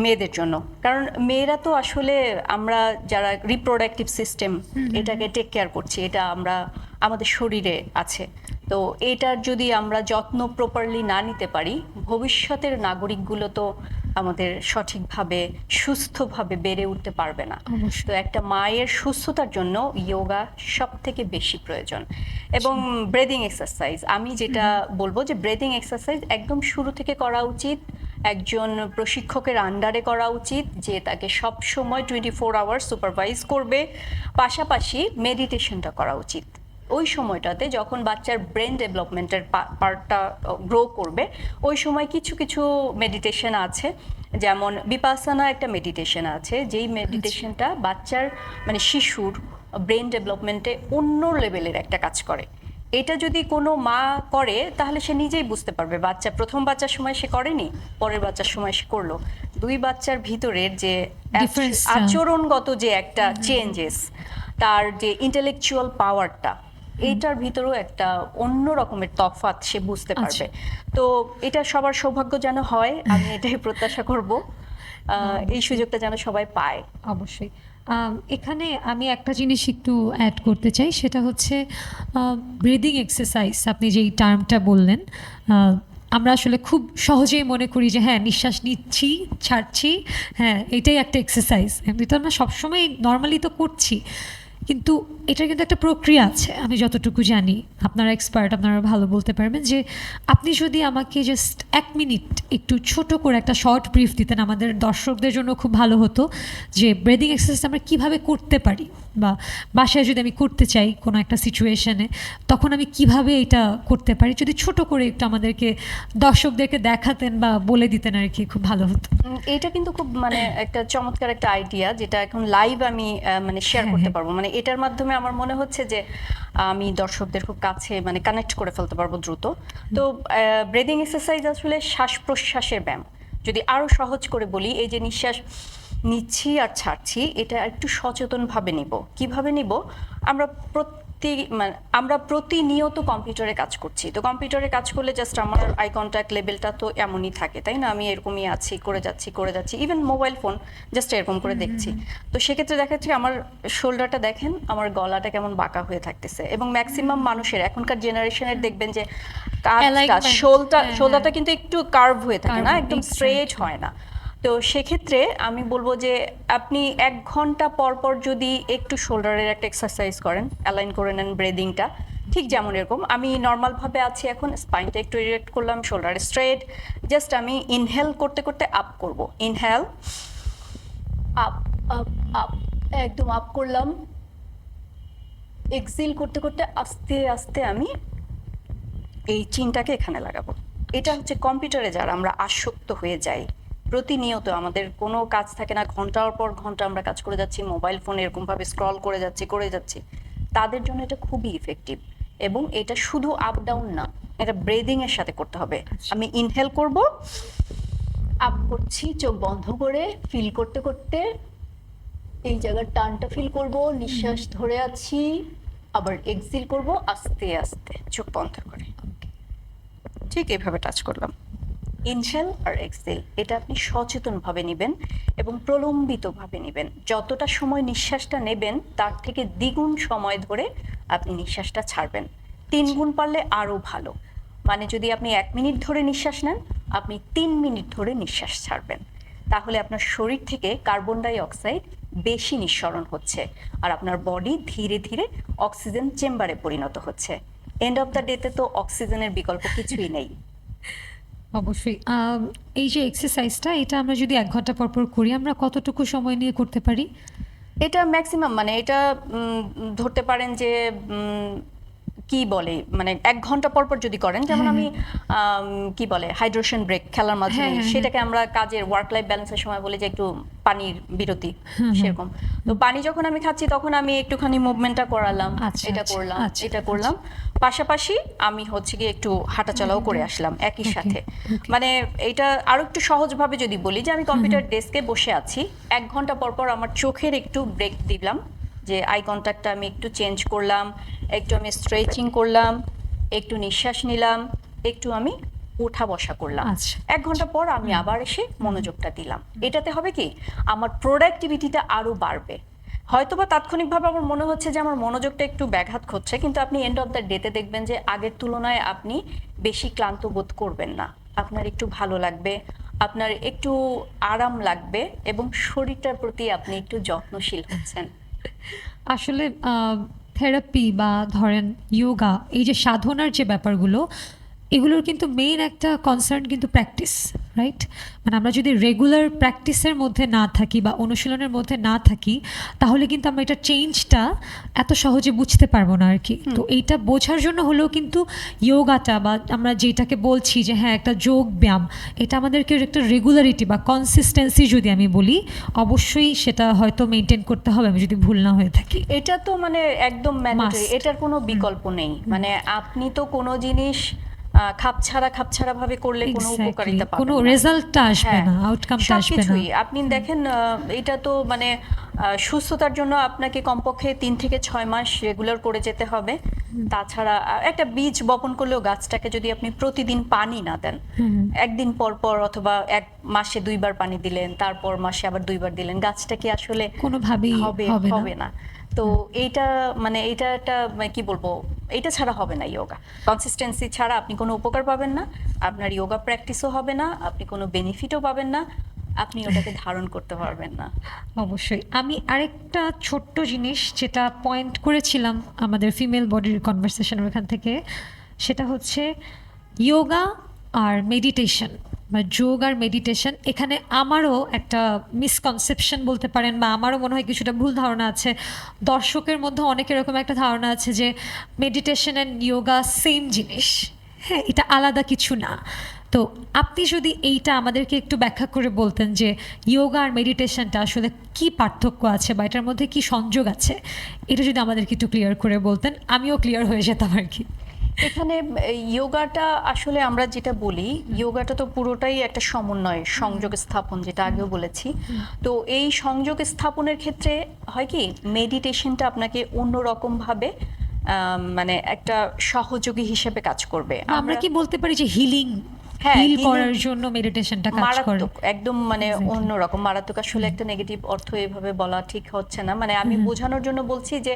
মেয়েদের জন্য। কারণ মেয়েরা তো আসলে আমরা যারা রিপ্রোডাক্টিভ সিস্টেম এটাকে টেক কেয়ার করছি, এটা আমরা আমাদের শরীরে আছে। তো এটার যদি আমরা যত্ন প্রপারলি না নিতে পারি, ভবিষ্যতের নাগরিকগুলো তো আমাদের সঠিকভাবে সুস্থভাবে বেড়ে উঠতে পারবে না। তো একটা মায়ের সুস্থতার জন্য যোগা সব থেকে বেশি প্রয়োজন। এবং ব্রেদিং এক্সারসাইজ, আমি যেটা বলবো যে ব্রেদিং এক্সারসাইজ একদম শুরু থেকে করা উচিত, একজন প্রশিক্ষকের আন্ডারে করা উচিত যে তাকে সব সময় 24 আওয়ার্স সুপারভাইজ করবে। পাশাপাশি মেডিটেশনটা করা উচিত ওই সময়টাতে যখন বাচ্চার ব্রেন ডেভেলপমেন্টের পার্টটা গ্রো করবে। ওই সময় কিছু কিছু মেডিটেশন আছে, যেমন বিপাসানা একটা মেডিটেশন আছে, যেই মেডিটেশনটা বাচ্চার মানে শিশুর ব্রেন ডেভেলপমেন্টে অন্য লেভেলের একটা কাজ করে। এটা যদি কোনো মা করে তাহলে সে নিজেই বুঝতে পারবে, বাচ্চা প্রথম বাচ্চার সময় সে করেনি, পরের বাচ্চার সময় সে করলো। দুই বাচ্চার ভিতরের যে আচরণগত যে একটা চেঞ্জেস, তার যে ইন্টেলেকচুয়াল পাওয়ারটা, এইটার ভিতরেও একটা অন্য রকমের তফাৎ সে বুঝতে পারবে। তো এটা সবার সৌভাগ্য যেন হয়, আমি এটাই প্রত্যাশা করব, এই সুযোগটা যেন সবাই পায়। অবশ্যই। এখানে আমি একটা জিনিস একটু অ্যাড করতে চাই, সেটা হচ্ছে ব্রিদিং এক্সারসাইজ। আপনি যেই টার্মটা বললেন, আমরা আসলে খুব সহজেই মনে করি যে হ্যাঁ নিঃশ্বাস নিচ্ছি ছাড়ছি, হ্যাঁ এটাই একটা এক্সারসাইজ, এমনি তো আমরা সবসময় নর্মালি তো করছি, কিন্তু এটার কিন্তু একটা প্রক্রিয়া আছে। আমি যতটুকু জানি, আপনারা এক্সপার্ট, আপনারা ভালো বলতে পারবেন, যে আপনি যদি আমাকে জাস্ট 1 মিনিট একটু ছোট করে একটা শর্ট ব্রিফ দিতেন, আমাদের দর্শকদের জন্য খুব ভালো হতো যে ব্রিদিং এক্সারসাইজ আমরা কীভাবে করতে পারি, বা বাসায় যদি আমি করতে চাই কোনো একটা সিচুয়েশনে, তখন আমি কিভাবে এটা করতে পারি, যদি ছোট করে একটু আমাদেরকে দর্শকদেরকে দেখাতেন বা বলে দিতেন আর কি, খুব ভালো হতো। এটা কিন্তু খুব মানে একটা চমৎকার একটা আইডিয়া, যেটা এখন লাইভ আমি মানে শেয়ার করতে পারবো। মানে এটার মাধ্যমে আমার মনে হচ্ছে যে আমি দর্শকদের খুব কাছে মানে কানেক্ট করে ফেলতে পারবো দ্রুত। তো ব্রিদিং এক্সারসাইজ আসলে শ্বাস প্রশ্বাসের ব্যায়াম। যদি আরো সহজ করে বলি, এই যে নিঃশ্বাস নিচ্ছি আর ছাড়ছি, এটা একটু সচেতনভাবে নিব। কিভাবে নিব? আমরা প্রতিনিয়ত কম্পিউটারে কাজ করছি। তো কম্পিউটারে কাজ করলে জাস্ট আমার আই কন্ট্যাক্ট লেভেলটা তো এমনই থাকে, তাই না? আমি এরকমই আছি, করে যাচ্ছি, ইভেন মোবাইল ফোন জাস্ট এরকম করে দেখছি। তো সেক্ষেত্রে দেখা যাচ্ছে আমার শোল্ডারটা দেখেন, আমার গলাটা কেমন বাঁকা হয়ে থাকতেছে। এবং ম্যাক্সিমাম মানুষের এখনকার জেনারেশনের দেখবেন যে শোল্ডারটা কিন্তু একটু কার্ভ হয়ে থাকে না, একদম স্ট্রেট হয় না। তো সেক্ষেত্রে আমি বলবো যে আপনি 1 ঘন্টা পর পর যদি একটু শোল্ডারের একটা এক্সারসাইজ করেন, অ্যালাইন করে নেন ব্রেদিংটা, ঠিক যেমন এরকম আমি নর্মালভাবে আছি এখন, স্পাইনটা একটু ইরেক্ট করলাম, শোল্ডার স্ট্রেট, জাস্ট আমি ইনহেল করতে করতে আপ করব। ইনহেল, আপ আপ আপ, একদম আপ করলাম। এক্সিল করতে করতে আস্তে আস্তে আমি এই চিনটাকে এখানে লাগাবো। এটা হচ্ছে কম্পিউটারে যারা আমরা আসক্ত হয়ে যাই, প্রতিনিয়ত আমাদের কোনো কাজ থাকে না, ঘন্টার পর ঘন্টা আমরা কাজ করে যাচ্ছি, মোবাইল ফোনে এরকমভাবে স্ক্রল করে যাচ্ছি, তাদের জন্য এটা খুবই ইফেক্টিভ। এবং এটা শুধু আপ ডাউন না, এটা ব্রিদিং এর সাথে করতে হবে। আমি ইনহেল করব, আপ করছি চোখ বন্ধ করে, ফিল করতে করতে এই জায়গার টানটা ফিল করব, নিঃশ্বাস ধরে আছি, আবার এক্সিল করব আস্তে আস্তে চোখ বন্ধ করে। ঠিক এভাবে টাচ করলাম। ইনহেল আর এক্সহেল এটা আপনি সচেতনভাবে নেবেন এবং প্রলম্বিতভাবে নেবেন। যতটা সময় নিঃশ্বাসটা নেবেন তার থেকে দ্বিগুণ সময় ধরে আপনি নিঃশ্বাসটা ছাড়বেন। 3 গুণ পারলে আরও ভালো। মানে যদি আপনি 1 মিনিট ধরে নিঃশ্বাস নেন, আপনি 3 মিনিট ধরে নিঃশ্বাস ছাড়বেন। তাহলে আপনার শরীর থেকে কার্বন ডাই অক্সাইড বেশি নিঃসরণ হচ্ছে আর আপনার বডি ধীরে ধীরে অক্সিজেন চেম্বারে পরিণত হচ্ছে। এন্ড অফ দ্য ডেতে তো অক্সিজেনের বিকল্প কিছুই নেই। অবশ্যই এই যে এক্সারসাইজটা এটা আমরা যদি 1 ঘন্টা পর পর করি, আমরা কতটুকু সময় নিয়ে করতে পারি? এটা ম্যাক্সিমাম মানে এটা ধরতে পারেন যে কি বলে মানে 1 ঘন্টা পর পর যদি করেন, যেমন আমি কি বলে হাইড্রেশন ব্রেক খেলার মাধ্যমে সেটাকে আমরা কাজের ওয়ার্ক লাইফ ব্যালেন্সের সময় বলি যে একটু পানির বিরতি, সেরকম। তো পানি যখন আমি খাচ্ছি তখন আমি একটুখানি মুভমেন্টটা করালাম, এটা করলাম, এটা করলাম, পাশাপাশি আমি হচ্ছে গিয়ে একটু হাঁটাচলাও করে আসলাম একই সাথে। মানে এটা আরো একটু সহজভাবে যদি বলি যে আমি কম্পিউটার ডেস্কে বসে আছি, 1 ঘন্টা পর পর আমার চোখের একটু ব্রেক দিলাম, যে আই কন্ট্যাক্টটা আমি একটু চেঞ্জ করলাম, একটু আমি স্ট্রেচিং করলাম, একটু নিঃশ্বাস নিলাম, একটু আমি ওঠা বসা করলাম। 1 ঘন্টা পর আমি আবার এসে মনোযোগটা দিলাম। এটাতে হবে কি আমার প্রোডাক্টিভিটিটা আরো বাড়বে। হয়তোবা তাৎক্ষণিকভাবে আমার মনে হচ্ছে যে আমার মনোযোগটা একটু ব্যাঘাত ঘটছে, কিন্তু আপনি এন্ড অফ দ্য ডেতে দেখবেন যে আগের তুলনায় আপনি বেশি ক্লান্ত বোধ করবেন না, আপনার একটু ভালো লাগবে, আপনার একটু আরাম লাগবে এবং শরীরটার প্রতি আপনি একটু যত্নশীল হচ্ছেন। আসলে থেরাপি বা ধরেন যোগা, এই যে সাধনার যে ব্যাপারগুলো, এগুলোর কিন্তু মেইন একটা কনসার্ন কিন্তু প্র্যাকটিস, রাইট? মানে আমরা যদি রেগুলার প্র্যাকটিসের মধ্যে না থাকি বা অনুশীলনের মধ্যে না থাকি, তাহলে কিন্তু আমরা এটা চেঞ্জটা এত সহজে বুঝতে পারবো না আর কি। তো এইটা বোঝার জন্য হলেও কিন্তু যোগাটা বা আমরা যেটাকে বলছি যে হ্যাঁ একটা যোগ ব্যায়াম, এটা আমাদেরকে একটা রেগুলারিটি বা কনসিস্টেন্সি যদি আমি বলি, অবশ্যই সেটা হয়তো মেনটেন করতে হবে, আমি যদি ভুল না হয়ে থাকি। এটা তো মানে একদম ম্যান্ডেটরি, এটার কোনো বিকল্প নেই। মানে আপনি তো কোনো জিনিস খাপছাড়া ভাবে করলে কোনো উপকারিতা পাবেন না, কোনো রেজাল্টটা আসবে না, আউটকামটা আসবে না। আপনি দেখেন এটা তো মানে সুস্থতার জন্য আপনাকে কমপক্ষে 3 থেকে 6 মাস রেগুলার করে যেতে হবে। তাছাড়া একটা বীজ বপন করলেও গাছটাকে যদি আপনি প্রতিদিন পানি না দেন, একদিন পর পর অথবা 1 মাসে 2 বার পানি দিলেন, তারপর মাসে আবার 2 বার দিলেন, গাছটা কি আসলে কোনোভাবেই হবে না। তো এইটা মানে এটা একটা কি বলবো, এটা ছাড়া হবে না যোগা। কনসিস্টেন্সি ছাড়া আপনি কোনো উপকার পাবেন না, আপনার যোগা প্র্যাকটিসও হবে না, আপনি কোনো বেনিফিটও পাবেন না, আপনি ওটাকে ধারণ করতে পারবেন না। অবশ্যই। আমি আরেকটা ছোট্ট জিনিস যেটা পয়েন্ট করেছিলাম আমাদের ফিমেল বডির কনভারসেশনের ওখান থেকে, সেটা হচ্ছে যোগা আর মেডিটেশন বা যোগ আর মেডিটেশন। এখানে আমারও একটা মিসকনসেপশন বলতে পারেন, বা আমারও মনে হয় কিছুটা ভুল ধারণা আছে। দর্শকের মধ্যে অনেক এরকম একটা ধারণা আছে যে মেডিটেশন অ্যান্ড যোগা সেম জিনিস, হ্যাঁ এটা আলাদা কিছু না। তো আপনি যদি এইটা আমাদেরকে একটু ব্যাখ্যা করে বলতেন যে যোগা আর মেডিটেশনটা আসলে কি পার্থক্য আছে বা এটার মধ্যে কি সংযোগ আছে, এটা যদি আমাদেরকে একটু ক্লিয়ার করে বলতেন, আমিও ক্লিয়ার হয়ে যেতাম আর কি। এখানে যোগাটা আসলে আমরা যেটা বলি, যোগাটা তো পুরোটাই একটা সমন্বয়, সংযোগ স্থাপন, যেটা আগেও বলেছি। তো এই সংযোগ স্থাপনের ক্ষেত্রে হয় কি মেডিটেশনটা আপনাকে অন্যরকম ভাবে মানে একটা সহযোগী হিসেবে কাজ করবে। আমরা কি বলতে পারি যে হিলিং হিল করার জন্য মেডিটেশনটা কাজ করে? একদম মানে অন্যরকম মারাত্মক, আসলে একটা নেগেটিভ অর্থ এভাবে বলা ঠিক হচ্ছে না। মানে আমি বোঝানোর জন্য বলছি যে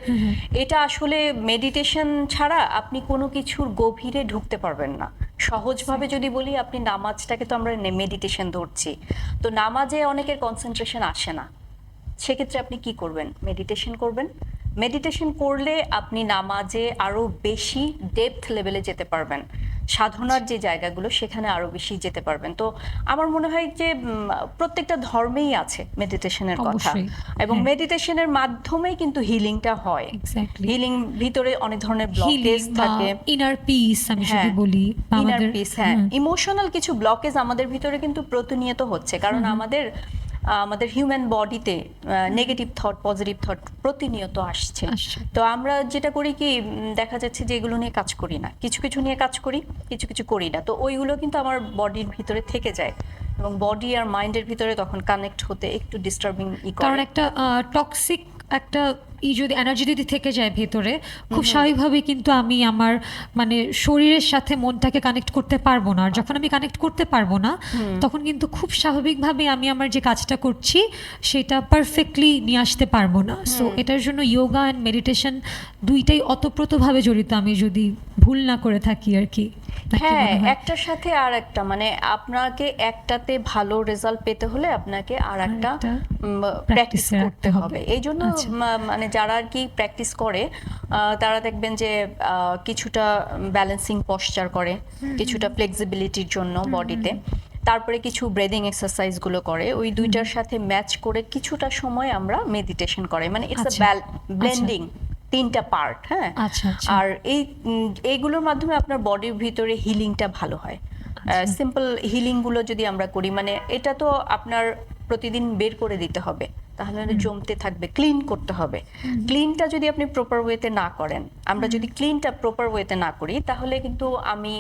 এটা আসলে মেডিটেশন ছাড়া আপনি কোনো কিছুর গভীরে ঢুকতে পারবেন না। সহজভাবে যদি বলি, আপনি নামাজটাকে তো আমরা মেডিটেশন ধরছি, তো নামাজে অনেকের কনসেন্ট্রেশন আসে না, সেক্ষেত্রে আপনি কি করবেন? মেডিটেশন করবেন। মেডিটেশন করলে আপনি নামাজে আরো বেশি ডেপথ লেভেলে যেতে পারবেন, সাধনার যে জায়গাগুলো সেখানে আরো বেশি যেতে পারবেন। তো আমার মনে হয় যে প্রত্যেকটা ধর্মেই আছে মেডিটেশনের কথা, এবং মেডিটেশনের মাধ্যমেই কিন্তু হিলিংটা হয়। হিলিং ভিতরে অনেক ধরনের ব্লকেজ থাকে, ইনার পিস আমি যদি বলি, ইনার পিস, হ্যাঁ ইমোশনাল কিছু ব্লকেজ আমাদের ভিতরে কিন্তু প্রতিনিয়ত হচ্ছে, কারণ আমাদের হিউম্যান বডিতে নেগেটিভ থট পজিটিভ থট প্রতিনিয়ত আসছে। তো আমরা যেটা করি কি, দেখা যাচ্ছে যে এগুলো নিয়ে কাজ করি না, কিছু কিছু নিয়ে কাজ করি, কিছু কিছু করি না। তো ওইগুলো কিন্তু আমার বডির ভিতরে থেকে যায় এবং বডি আর মাইন্ডের ভিতরে তখন কানেক্ট হতে একটু ডিস্টার্বিং করে, কারণ একটা টক্সিক একটা ই যদি এনার্জি যদি থেকে যায় ভেতরে, খুব স্বাভাবিকভাবে কিন্তু আমি আমার মানে শরীরের সাথে মনটাকে কানেক্ট করতে পারবো না। আর যখন আমি কানেক্ট করতে পারবো না, তখন কিন্তু খুব স্বাভাবিকভাবে আমি আমার যে কাজটা করছি সেটা পারফেক্টলি নিয়ে আসতে পারবো না। সো এটার জন্য যোগা অ্যান্ড মেডিটেশন দুইটাই অতপ্রতভাবে জড়িত, আমি যদি ভুল না করে থাকি আর কি। হ্যাঁ, একটার সাথে আর একটা, মানে আপনাকে একটাতে ভালো রেজাল্ট পেতে হলে আপনাকে আর একটা প্র্যাকটিস করতে হবে। এই জন্য মানে যারা আর কি প্র্যাকটিস করে তারা দেখবেন যে কিছুটা ব্যালেন্সিং পশ্চার করে, কিছুটা ফ্লেক্সিবিলিটির জন্য বডিতে, তারপরে কিছু ব্রেদিং এক্সারসাইজগুলো করে, ওই দুইটার সাথে ম্যাচ করে কিছুটা সময় আমরা মেডিটেশন করে, মানে ইটস আ ব্লেন্ডিং, তিনটা পার্ট। হ্যাঁ, আর এইগুলোর মাধ্যমে আপনার বডির ভিতরে হিলিংটা ভালো হয়। সিম্পল হিলিং গুলো যদি আমরা করি, মানে এটা তো আপনার প্রতিদিন বের করে দিতে হবে, তাহলে জমতে থাকবে, ক্লিন করতে হবে। ক্লিনটা যদি আপনি প্রপার ওয়েতে না করেন, আমরা যদি ক্লিনটা প্রপার ওয়েতে না করি, তাহলে কিন্তু আমি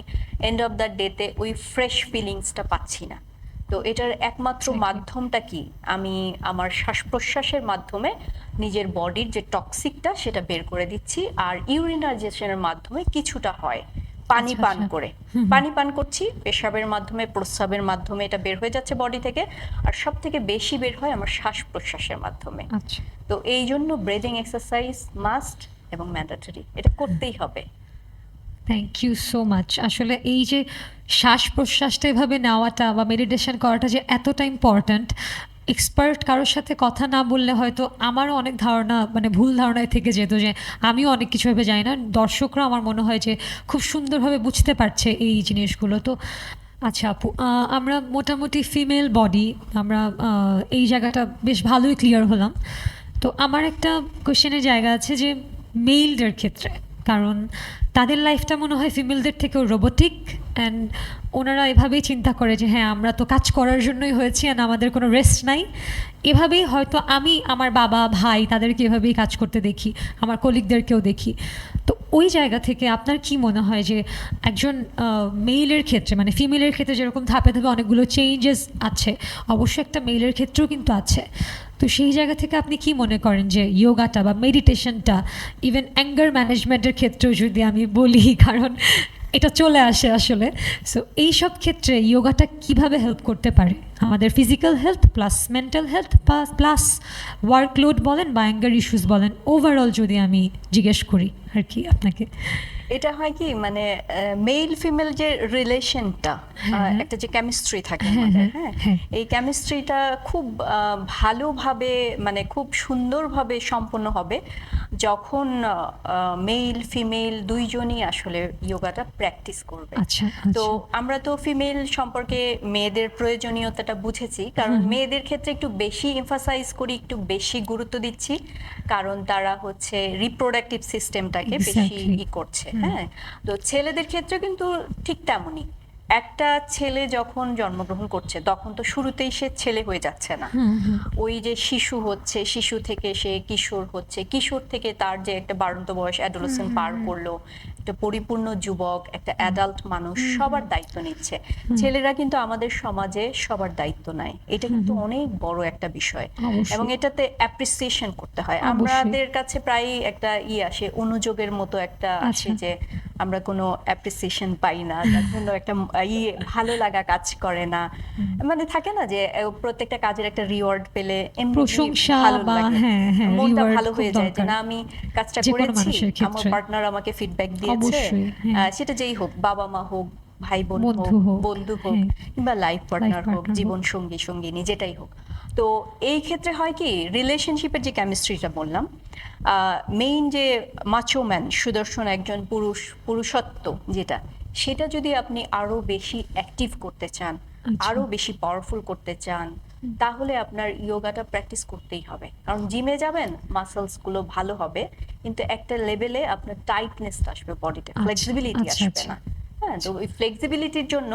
এন্ড অফ দ্য ডেতে ওই ফ্রেশ ফিলিংসটা পাচ্ছি না। তো এটার একমাত্র মাধ্যমটা কি, আমি আমার শ্বাস প্রশ্বাসের মাধ্যমে নিজের বডির যে টক্সিকটা সেটা বের করে দিচ্ছি, আর ইউরিনাইজেশনের মাধ্যমে কিছুটা হয় পানি পান করে, পানি পান করছি, পেশাবের মাধ্যমে, প্রস্রাবের মাধ্যমে এটা বের হয়ে যাচ্ছে বডি থেকে, আর সব থেকে বেশি বের হয় আমার শ্বাস প্রশ্বাসের মাধ্যমে। তো এই জন্য ব্রিদিং এক্সারসাইজ মাস্ট এবং ম্যান্ডেটরি, এটা করতেই হবে। Thank you so much. আসলে এই যে শ্বাস প্রশ্বাসটা এভাবে নেওয়াটা বা মেডিটেশন করাটা যে এতটা ইম্পর্ট্যান্ট, এক্সপার্ট কারোর সাথে কথা না বললে হয়তো আমারও অনেক ধারণা, মানে ভুল ধারণায় থেকে যেত যে আমিও অনেক কিছু ভেবে যাই না। দর্শকরা আমার মনে হয় যে খুব সুন্দরভাবে বুঝতে পারছে এই জিনিসগুলো। তো আচ্ছা আপু, আমরা মোটামুটি ফিমেল বডি, আমরা এই জায়গাটা বেশ ভালোই ক্লিয়ার হলাম। তো আমার একটা কোশ্চেনের জায়গা আছে যে মেলদের ক্ষেত্রে, কারণ তাদের লাইফটা মনে হয় ফিমেলদের থেকেও রোবোটিক, অ্যান্ড ওনারা এভাবেই চিন্তা করে যে হ্যাঁ আমরা তো কাজ করার জন্যই হয়েছি অ্যান্ড আমাদের কোনো রেস্ট নাই। এভাবেই হয়তো আমি আমার বাবা ভাই তাদেরকে এভাবেই কাজ করতে দেখি, আমার কলিগদেরকেও দেখি। তো ওই জায়গা থেকে আপনার কি মনে হয় যে একজন মেইলের ক্ষেত্রে, মানে ফিমেলের ক্ষেত্রে যেরকম ধাপে ধাপে অনেকগুলো চেঞ্জেস আছে, অবশ্যই একটা মেইলের ক্ষেত্রেও কিন্তু আছে, তো সেই জায়গা থেকে আপনি কি মনে করেন যে যোগাটা বা মেডিটেশনটা, ইভেন অ্যাঙ্গার ম্যানেজমেন্টের ক্ষেত্রেও যদি আমি বলি, কারণ এটা চলে আসে আসলে, সো এইসব ক্ষেত্রে যোগাটা কিভাবে হেল্প করতে পারে আমাদের physical health plus mental health plus workload বলেন বা অ্যাঙ্গার ইস্যুস বলেন, ওভারঅল যদি আমি জিজ্ঞেস করি আর কি আপনাকে? এটা হয় কি, মানে মেল ফিমেল যে রিলেশনটা, একটা যে কেমিস্ট্রি থাকে আমাদের, হ্যাঁ, এই কেমিস্ট্রিটা খুব ভালোভাবে, মানে খুব সুন্দরভাবে সম্পন্ন হবে যখন মেল ফিমেল দুইজনই আসলে যোগাটা প্র্যাকটিস করবে। তো আমরা তো ফিমেল সম্পর্কে মেয়েদের প্রয়োজনীয়তাটা বুঝেছি, কারণ মেয়েদের ক্ষেত্রে একটু বেশি এমফাসাইজ করি, একটু বেশি গুরুত্ব দিচ্ছি, কারণ তারা হচ্ছে রিপ্রোডাক্টিভ সিস্টেমটাকে বেশি করছে। হ্যাঁ, তো ছেলেদের ক্ষেত্রে কিন্তু ঠিক তেমনই। একটা ছেলে যখন জন্মগ্রহণ করছে তখন তো শুরুতেই সে ছেলে হয়ে যাচ্ছে না, ওই যে শিশু হচ্ছে, শিশু থেকে সে কিশোর হচ্ছে, কিশোর থেকে তার যে একটা বাড়ন্ত বয়স অ্যাডোলেসেন্ট পার করলো, একটা পরিপূর্ণ যুবক, একটা অ্যাডাল্ট মানুষ, সবার দায়িত্ব নিচ্ছে। ছেলেরা কিন্তু আমাদের সমাজে সবার দায়িত্ব নেয়, এটা কিন্তু অনেক বড় একটা বিষয়, এবং এটাতে অ্যাপ্রিসিয়েশন করতে হয়। আমাদের কাছে প্রায় একটা আসে, অনুযোগের মতো একটা আসে যে আমরা কোনো অ্যাপ্রিসিয়েশন পাই না, তার জন্য একটা ভালো লাগা কাজ করে না, মানে থাকে না যে প্রত্যেকটা কাজের একটা রিওয়ার্ড পেলে প্রশংসা বা মনটা ভালো হয়ে যায় যে না আমি কাজটা করেছি, আমার পার্টনার আমাকে ফিডব্যাক দিয়েছে, সেটা যেই হোক, বাবা মা হোক, ভাই বোন হোক, বন্ধু হোক, কিংবা লাইফ পার্টনার হোক, জীবন সঙ্গী সঙ্গিনী যেটাই হোক। তো এই ক্ষেত্রে হয় কি, রিলেশনশিপের যে কেমিস্ট্রিটা বললাম, মেইন যে মাচো ম্যান, সুদর্শন একজন পুরুষত্ব যেটা, সেটা যদি আপনি আরো বেশি অ্যাক্টিভ করতে চান, আরো বেশি পাওয়ারফুল করতে চান, তাহলে আপনার যোগাটা প্র্যাকটিস করতেই হবে। কারণ জিমে যাবেন, মাসলস গুলো ভালো হবে, কিন্তু একটা লেভেলে আপনার টাইটনেসটা আসবে, বডিতে ফ্লেক্সিবিলিটি আসবে না। হ্যাঁ, তো ওই ফ্লেক্সিবিলিটির জন্য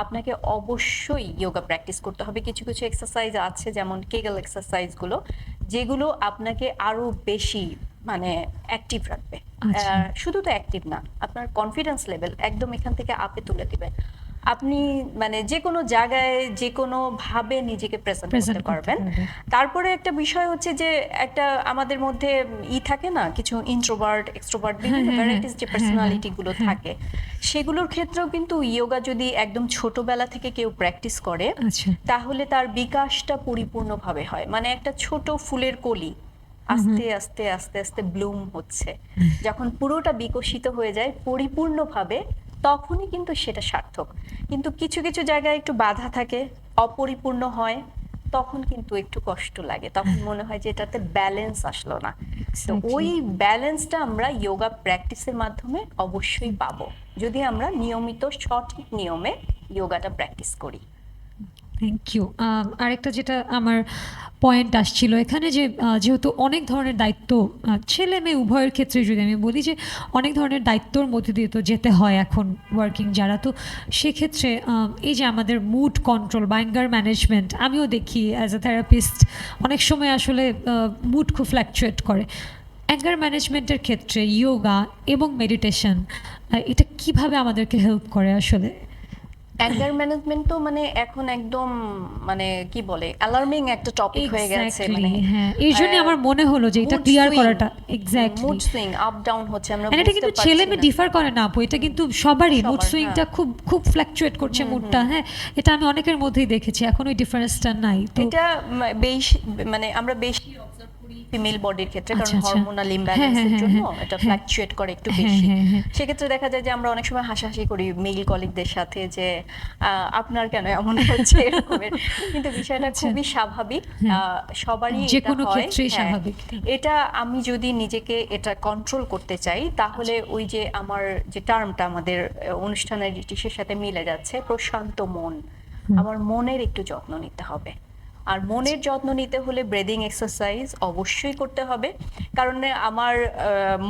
আপনাকে অবশ্যই যোগা প্র্যাকটিস করতে হবে। কিছু কিছু এক্সারসাইজ আছে, যেমন কেগেল এক্সারসাইজ গুলো, যেগুলো আপনাকে আরো বেশি মানে অ্যাক্টিভ রাখবে। শুধু তো অ্যাক্টিভ না, আপনার কনফিডেন্স লেভেল একদম এখান থেকে আপে তুলে দিবে। আপনি মানে যে কোনো জায়গায় যে কোনো ভাবে নিজেকে প্রেজেন্ট Present করতে করতে পারবেন। পারবেন। তারপরে একটা বিষয় হচ্ছে যে একটা আমাদের মধ্যে থাকে না কিছু ইন্ট্রোভার্ট এক্সট্রোভার্ট বিভিন্ন ভ্যারাইটিস যে পার্সোনালিটি গুলো থাকে, সেগুলোর ক্ষেত্রেও কিন্তু ইয়োগা যদি একদম ছোটবেলা থেকে কেউ প্র্যাকটিস করে আচ্ছা। তাহলে তার বিকাশটা পরিপূর্ণভাবে হয়। মানে একটা ছোট ফুলের কলি আস্তে আস্তে আস্তে আস্তে ব্লুম হচ্ছে, যখন পুরোটা বিকশিত হয়ে যায় পরিপূর্ণভাবে, তখনই কিন্তু সেটা সার্থক। কিন্তু কিছু কিছু জায়গায় একটু বাধা থাকে, অপরিপূর্ণ হয়, তখন কিন্তু একটু কষ্ট লাগে, তখন মনে হয় যে এটাতে ব্যালেন্স আসলো না। তো ওই ব্যালেন্সটা আমরা যোগা প্র্যাকটিসের মাধ্যমে অবশ্যই পাবো, যদি আমরা নিয়মিত সঠিক নিয়মে যোগাটা প্র্যাকটিস করি। Thank you. আরেকটা যেটা আমার পয়েন্ট আসছিল এখানে যে যেহেতু অনেক ধরনের দায়িত্ব ছেলে মেয়ে উভয়ের ক্ষেত্রে যদি আমি বলি যে অনেক ধরনের দায়িত্বর মধ্যে দিয়ে তো যেতে হয় এখন ওয়ার্কিং যারা, তো সেক্ষেত্রে এই যে আমাদের মুড কন্ট্রোল বা অ্যাঙ্গার ম্যানেজমেন্ট, আমিও দেখি অ্যাজ এ থেরাপিস্ট অনেক সময় আসলে মুড খুব ফ্ল্যাকচুয়েট করে। অ্যাঙ্গার ম্যানেজমেন্টের ক্ষেত্রে ইয়োগা এবং মেডিটেশন এটা কিভাবে আমাদেরকে হেল্প করে আসলে? অ্যাঙ্গার ম্যানেজমেন্ট তো মানে এখন একদম মানে কি বলে অ্যালার্মিং একটা টপিক হয়ে গেছে। মানে হ্যাঁ, এই জন্য আমার মনে হলো যে এটা ক্লিয়ার করাটা exactly. Mood swing up down হচ্ছে, আমরা এটা বুঝতে কিন্তু পারছি ছেলে মেয়ে না। ডিফার করে না আপু, এটা কিন্তু সবারই মুড সবার, সুইংটা খুব খুব ফ্ল্যাকচুয়েট করছে মুডটা। হ্যাঁ, এটা আমি অনেকের মধ্যেই দেখেছি, এখন ওই ডিফারেন্সটা নাই। তো এটা বেশি মানে আমরা বেশি অবজার্ভ করি ফিমেল বডির ক্ষেত্রে, কারণ আচ্ছা, আচ্ছা। হরমোনাল হ্যাঁ, ইমব্যালেন্সের হ্যাঁ, জন্য হ্যাঁ, এটা হ্যাঁ। ফ্ল্যাকচুয়েট করে একটু হ্যাঁ, বেশি। হ্যাঁ, হ্যাঁ। সেক্ষেত্রে দেখা যায় যে আমরা অনেক সময় হাসাহাসি করি মেল কলিগদের সাথে যে আপনার কেন এমন হচ্ছে এরকমের, কিন্তু বিষয়টা আচ্ছা। খুবই স্বাভাবিক। সবারই যে এটা কোনো হয়। ক্ষেত্রেই হ্যাঁ। স্বাভাবিক। এটা আমি যদি নিজেকে এটা কন্ট্রোল করতে চাই তাহলে ওই যে আমার যে টার্মটা আমাদের অনুষ্ঠানের ডিশের সাথে মিলে যাচ্ছে, প্রশান্ত মন, আমার মনের একটু যত্ন নিতে হবে। আর মনের যত্ন নিতে হলে ব্রেদিং এক্সারসাইজ অবশ্যই করতে হবে, কারণ আমার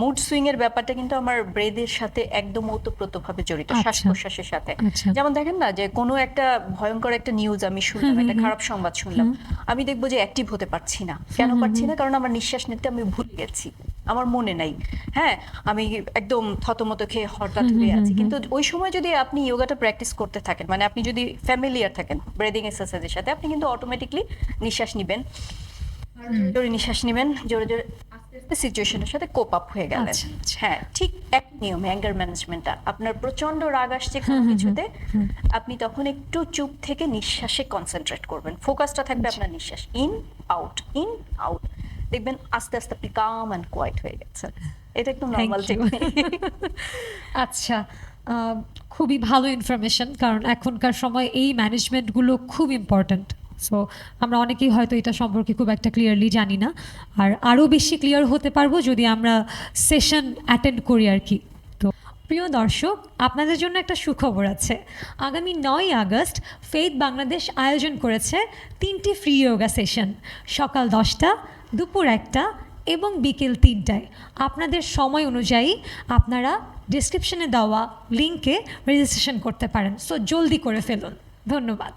মুড সুইং এর ব্যাপারটা কিন্তু আমার ব্রেদের সাথে একদম ওতপ্রোতভাবে জড়িত, শ্বাস আচ্ছা। প্রশ্বাসের সাথে। আচ্ছা। যেমন দেখেন না যে কোনো একটা ভয়ঙ্কর একটা নিউজ আমি শুনলাম, একটা খারাপ সংবাদ শুনলাম, আমি দেখবো যে অ্যাক্টিভ হতে পারছি না। কেন পারছি না? কারণ আমার নিঃশ্বাস নিতে আমি ভুলে গেছি, আমার মনে নাই। হ্যাঁ, আমি একদম থতমত খেয়ে হঠাৎ হয়ে আছি। কিন্তু ওই সময় যদি আপনি যোগাটা প্র্যাকটিস করতে থাকেন, মানে আপনি যদি ফ্যামিলিয়ার থাকেন ব্রেদিং এক্সারসাইজের সাথে, আপনি কিন্তু অটোমেটিকলি নিঃশ্বাস নিবেন, জোরে নিঃশ্বাস নিবেন, জোরে জোরে আস্তে আস্তে সিচুয়েশনের সাথে কোপ আপ হয়ে গেলেন। আচ্ছা, আচ্ছা। হ্যাঁ, ঠিক এক নিয়মে অ্যাঙ্গার ম্যানেজমেন্টটা, আপনার প্রচন্ড রাগ আসছে কোনো কিছুতে, আপনি তখন একটু চুপ থেকে নিঃশ্বাসে কনসেন্ট্রেট করবেন, ফোকাসটা থাকবে আপনার নিঃশ্বাস, ইন আউট, দেখবেন আস্তে আস্তে আপনি কাম অ্যান্ড কোয়াইট হয়ে গেছে। এটা একটু নরমাল Thank you. টেকনিক। আচ্ছা, খুবই ভালো ইনফরমেশন, কারণ এখনকার সময় এই ম্যানেজমেন্টগুলো খুব ইম্পর্ট্যান্ট। সো আমরা অনেকেই হয়তো এটা সম্পর্কে খুব একটা ক্লিয়ারলি জানি না, আর আরও বেশি ক্লিয়ার হতে পারবো যদি আমরা সেশন অ্যাটেন্ড করি আর কি। তো প্রিয় দর্শক, আপনাদের জন্য একটা সুখবর আছে। আগামী 9ই আগস্ট ফেইথ বাংলাদেশ আয়োজন করেছে 3টি ফ্রি যোগা সেশন, সকাল 10টা, দুপুর 1টা এবং বিকেল 3টায়। আপনাদের সময় অনুযায়ী আপনারা ডেসক্রিপশনে দেওয়া লিঙ্কে রেজিস্ট্রেশন করতে পারেন। সো জলদি করে ফেলুন। ধন্যবাদ।